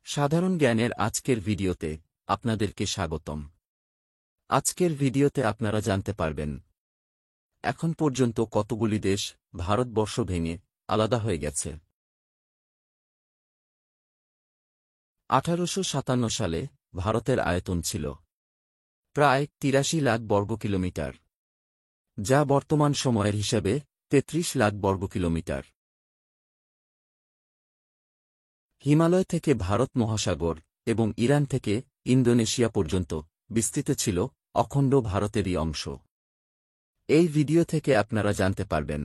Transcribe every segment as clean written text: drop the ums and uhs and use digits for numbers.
সাধারণ জ্ঞানের আজকের ভিডিওতে আপনাদেরকে স্বাগতম। আজকের ভিডিওতে আপনারা জানতে পারবেন এখন পর্যন্ত কতগুলি দেশ ভারতবর্ষ ভেঙে আলাদা হয়ে গেছে। 1857 সালে ভারতের আয়তন ছিল প্রায় 83 লাখ বর্গ কিলোমিটার, যা বর্তমান সময়ের হিসাবে 33 লাখ বর্গ কিলোমিটার। হিমালয় থেকে ভারত মহাসাগর এবং ইরান থেকে ইন্দোনেশিয়া পর্যন্ত বিস্তৃত ছিল অখণ্ড ভারতেরই অংশ। এই ভিডিও থেকে আপনারা জানতে পারবেন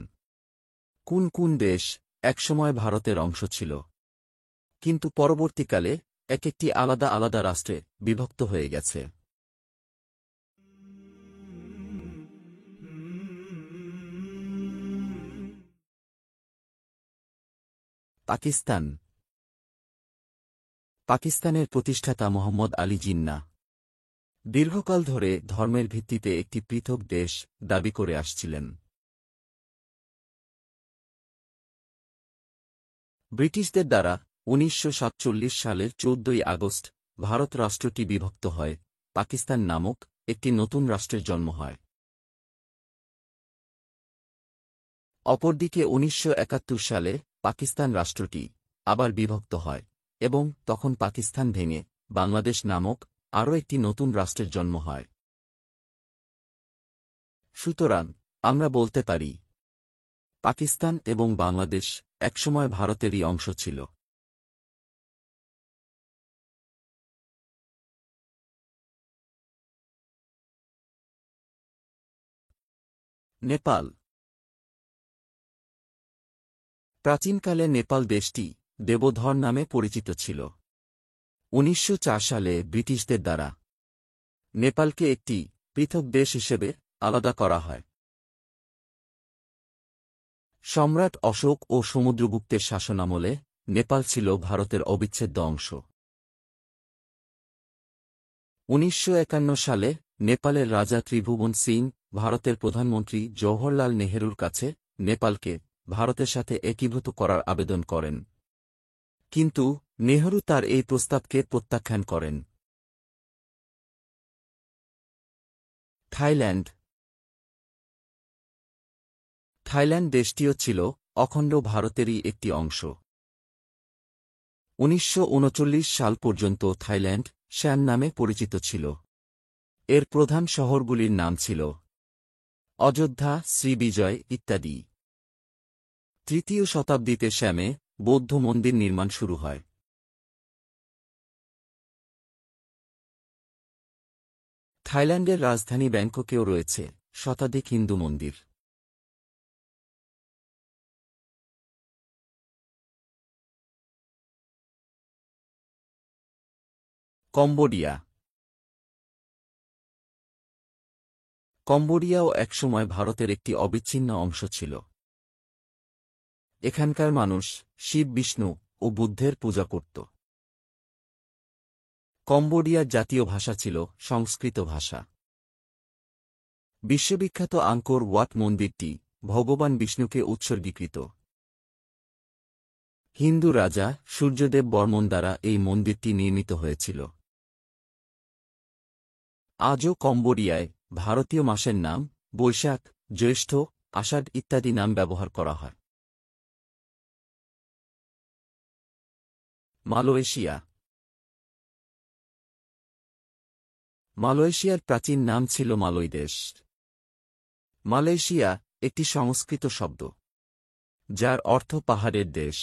কোন কোন দেশ একসময় ভারতের অংশ ছিল, কিন্তু পরবর্তীকালে এক একটি আলাদা আলাদা রাষ্ট্রে বিভক্ত হয়ে গেছে। পাকিস্তান। পাকিস্তানের প্রতিষ্ঠাতা মোহাম্মদ আলী জিন্নাহ দীর্ঘকাল ধরে ধর্মের ভিত্তিতে একটি পৃথক দেশ দাবি করে আসছিলেন। ব্রিটিশদের দ্বারা 1947 সালের 14 আগস্ট ভারত রাষ্ট্রটি বিভক্ত হয়, পাকিস্তান নামক একটি নতুন রাষ্ট্রের জন্ম হয়। অপরদিকে 1971 সালে পাকিস্তান রাষ্ট্রটি আবার বিভক্ত হয় এবং তখন পাকিস্তান ভেঙে বাংলাদেশ নামক আরও একটি নতুন রাষ্ট্রের জন্ম হয়। সুতরাং আমরা বলতে পারি পাকিস্তান এবং বাংলাদেশ একসময় ভারতেরই অংশ ছিল। নেপাল। প্রাচীনকালে নেপাল দেশটি দেবধর নামে পরিচিত ছিল। 1904 সালে ব্রিটিশদের দ্বারা নেপালকে একটি পৃথক দেশ হিসেবে আলাদা করা হয়। সম্রাট অশোক ও সমুদ্রগুপ্তের শাসনামলে নেপাল ছিল ভারতের অবিচ্ছেদ্য অংশ। 1951 সালে নেপালের রাজা ত্রিভুবন সিং ভারতের প্রধানমন্ত্রী জওহরলাল নেহরুর কাছে নেপালকে ভারতের সাথে একীভূত করার আবেদন করেন, কিন্তু নেহরু তার এই প্রস্তাবকে প্রত্যাখ্যান করেন। থাইল্যান্ড। থাইল্যান্ড দেশটিও ছিল অখণ্ড ভারতেরই একটি অংশ। 1939 সাল পর্যন্ত থাইল্যান্ড শ্যান নামে পরিচিত ছিল। এর প্রধান শহরগুলির নাম ছিল অযোধ্যা, শ্রীবিজয় ইত্যাদি। 3য় শতাব্দীতে শ্যামে বৌদ্ধ মন্দির নির্মাণ শুরু হয়। থাইল্যান্ডের রাজধানী ব্যাংককেও রয়েছে শতাধিক হিন্দু মন্দির। কম্বোডিয়া। কম্বোডিয়াও একসময় ভারতের একটি অবিচ্ছিন্ন অংশ ছিল। এখানকার মানুষ শিব, বিষ্ণু ও বুদ্ধের পূজা করত। কম্বোডিয়ার জাতীয় ভাষা ছিল সংস্কৃত ভাষা। বিশ্ববিখ্যাত আঙ্কোর ওয়াট মন্দিরটি ভগবান বিষ্ণুকে উৎসর্গীকৃত। হিন্দু রাজা সূর্যদেব বর্মন দ্বারা এই মন্দিরটি নির্মিত হয়েছিল। আজও কম্বোডিয়ায় ভারতীয় মাসের নাম বৈশাখ, জ্যৈষ্ঠ, আষাঢ় ইত্যাদি নাম ব্যবহার করা হয়। মালয়েশিয়া। মালয়েশিয়ার প্রাচীন নাম ছিল মালয় দেশ। মালয়েশিয়া একটি সংস্কৃত শব্দ, যার অর্থ পাহাড়ের দেশ।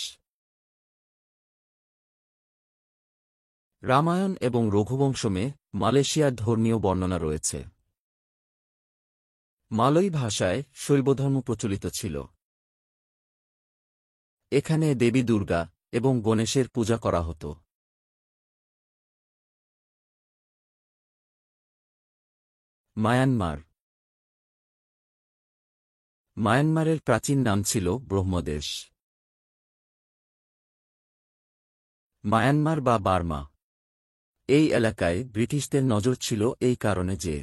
রামায়ণ এবং রঘুবংশমে মালয়েশিয়ার ধর্মীয় বর্ণনা রয়েছে। মালয় ভাষায় শৈবধর্ম প্রচলিত ছিল। এখানে দেবী দুর্গা এবং গণেশের পূজা করা হতো। মায়ানমার। মায়ানমারের প্রাচীন নাম ছিল ব্রহ্মদেশ। মায়ানমার বা বার্মা। এই এলাকায় ব্রিটিশদের নজর ছিল এই কারণে যে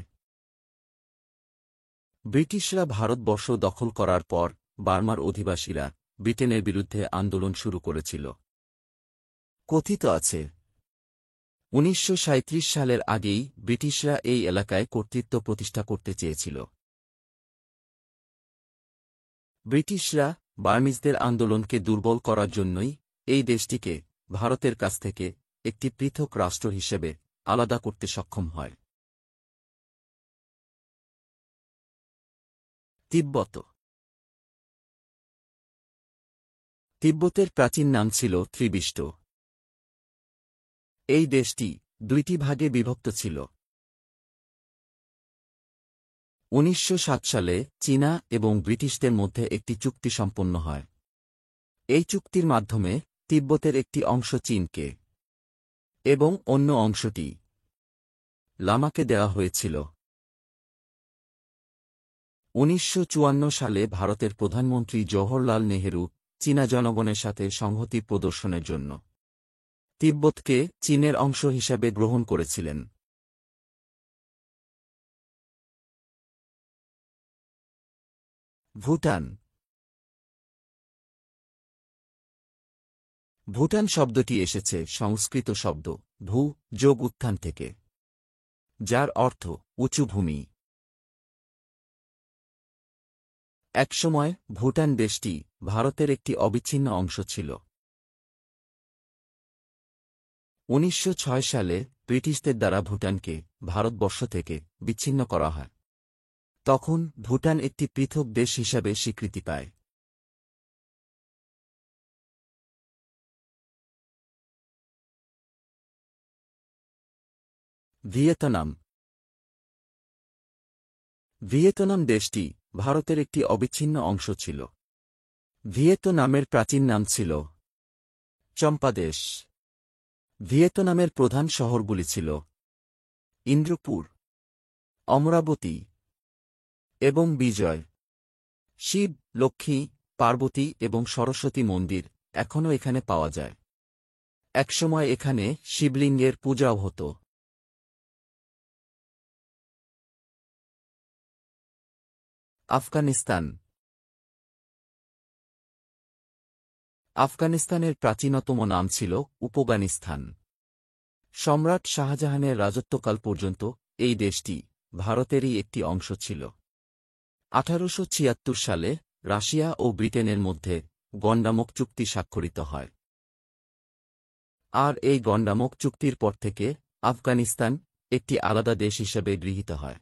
ব্রিটিশরা ভারতবর্ষ দখল করার পর বার্মার অধিবাসীরা ব্রিটেনের বিরুদ্ধে আন্দোলন শুরু করেছিল। কথিত আছে 1937 সালের আগেই ব্রিটিশরা এই এলাকায় কর্তৃত্ব প্রতিষ্ঠা করতে চেয়েছিল। ব্রিটিশরা বার্মিজদের আন্দোলনকে দুর্বল করার জন্যই এই দেশটিকে ভারতের কাছ থেকে একটি পৃথক রাষ্ট্র হিসেবে আলাদা করতে সক্ষম হয়। তিব্বত। তিব্বতের প্রাচীন নাম ছিল ত্রিবিষ্ট। এই দেশটি দুইটি ভাগে বিভক্ত ছিল। 1907 সালে চীনা এবং ব্রিটিশদের মধ্যে একটি চুক্তি সম্পন্ন হয়। এই চুক্তির মাধ্যমে তিব্বতের একটি অংশ চীনকে এবং অন্য অংশটি লামাকে দেওয়া হয়েছিল। 1954 সালে ভারতের প্রধানমন্ত্রী জওহরলাল নেহেরু চীনা জনগণের সাথে সংহতি প্রদর্শনের জন্য তিব্বতকে চীনের অংশ হিসাবে গ্রহণ করেছিলেন। ভুটান। ভুটান শব্দটি এসেছে সংস্কৃত শব্দ ভূ যোগ উত্থান থেকে, যার অর্থ উঁচু ভূমি। একসময় ভুটান দেশটি ভারতের একটি অবিচ্ছিন্ন অংশ ছিল। 1906 সালে ব্রিটিশদের দ্বারা ভুটানকে ভারতবর্ষ থেকে বিচ্ছিন্ন করা হয়। তখন ভুটান একটি পৃথক দেশ হিসাবে স্বীকৃতি পায়। ভিয়েতনাম। ভিয়েতনাম দেশটি ভারতের একটি অবিচ্ছিন্ন অংশ ছিল। ভিয়েতনামের প্রাচীন নাম ছিল চম্পাদেশ। ভিয়েতনামের প্রধান শহরগুলি ছিল ইন্দ্রপুর, অমরাবতী এবং বিজয়। শিব, লক্ষ্মী, পার্বতী এবং সরস্বতী মন্দির এখনও এখানে পাওয়া যায়। একসময় এখানে শিবলিঙ্গের পূজাও হতো। আফগানিস্তান। আফগানিস্তানের প্রাচীনতম নাম ছিল উপগানিস্তান। সম্রাট শাহজাহানের রাজত্বকাল পর্যন্ত এই দেশটি ভারতেরই একটি অংশ ছিল। 1876 সালে রাশিয়া ও ব্রিটেনের মধ্যে গন্ডামক চুক্তি স্বাক্ষরিত হয়। আর এই গন্ডামক চুক্তির পর থেকে আফগানিস্তান একটি আলাদা দেশ হিসেবে গৃহীত হয়।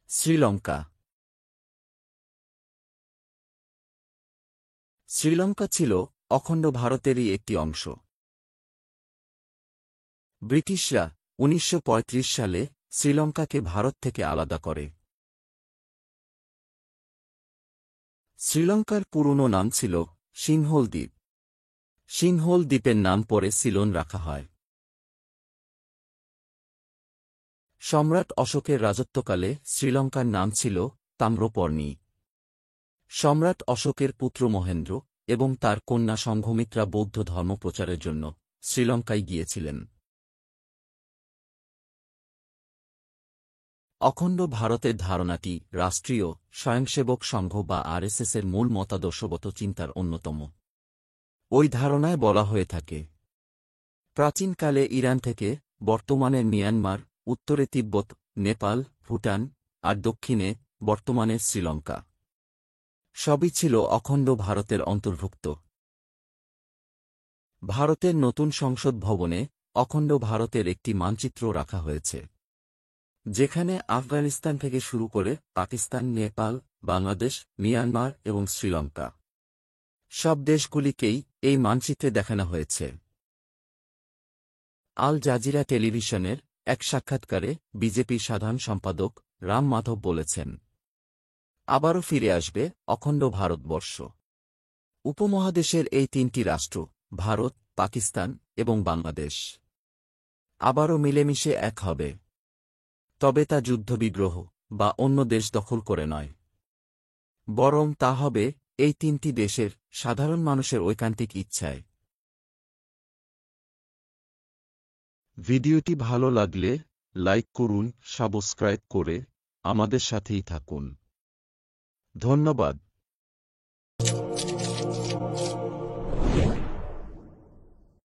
শ্রীলঙ্কা। শ্রীলঙ্কা ছিল অখণ্ড ভারতেরই একটি অংশ। ব্রিটিশরা 1935 সালে শ্রীলঙ্কাকে ভারত থেকে আলাদা করে। শ্রীলঙ্কার পুরনো নাম ছিল সিংহল দ্বীপ। সিংহল দ্বীপের নাম পরে সিলোন রাখা হয়। সম্রাট অশোকের রাজত্বকালে শ্রীলঙ্কার নাম ছিল তাম্রপর্ণী। সম্রাট অশোকের পুত্র মহেন্দ্র এবং তার কন্যা সংঘমিত্রা বৌদ্ধ ধর্ম প্রচারের জন্য শ্রীলঙ্কায় গিয়েছিলেন। অখণ্ড ভারতের ধারণাটি রাষ্ট্রীয় স্বয়ংসেবক সংঘ বা আরএসএসের মূল মতাদর্শগত চিন্তার অন্যতম। ওই ধারণায় বলা হয়ে থাকে, প্রাচীনকালে ইরান থেকে বর্তমানের মিয়ানমার, উত্তরে তিব্বত, নেপাল, ভুটান আর দক্ষিণে বর্তমানের শ্রীলঙ্কা সবই ছিল অখণ্ড ভারতের অন্তর্ভুক্ত। ভারতের নতুন সংসদ ভবনে অখণ্ড ভারতের একটি মানচিত্র রাখা হয়েছে, যেখানে আফগানিস্তান থেকে শুরু করে পাকিস্তান, নেপাল, বাংলাদেশ, মিয়ানমার এবং শ্রীলঙ্কা সব দেশগুলিকেই এই মানচিত্রে দেখানো হয়েছে। আল জাজিরা টেলিভিশনের এক সাক্ষাৎকারে বিজেপি সাধারণ সম্পাদক রাম মাধব বলেছেন, আবারও ফিরে আসবে অখণ্ড ভারতবর্ষ। উপমহাদেশের এই তিনটি রাষ্ট্র ভারত, পাকিস্তান এবং বাংলাদেশ আবারও মিলেমিশে এক হবে। তবে তা যুদ্ধবিগ্রহ বা অন্য দেশ দখল করে নয়, বরং তা হবে এই তিনটি দেশের সাধারণ মানুষের ঐকান্তিক ইচ্ছায়। ভিডিওটি ভালো লাগলে লাইক করুন, সাবস্ক্রাইব করে আমাদের সাথেই থাকুন। ধন্যবাদ।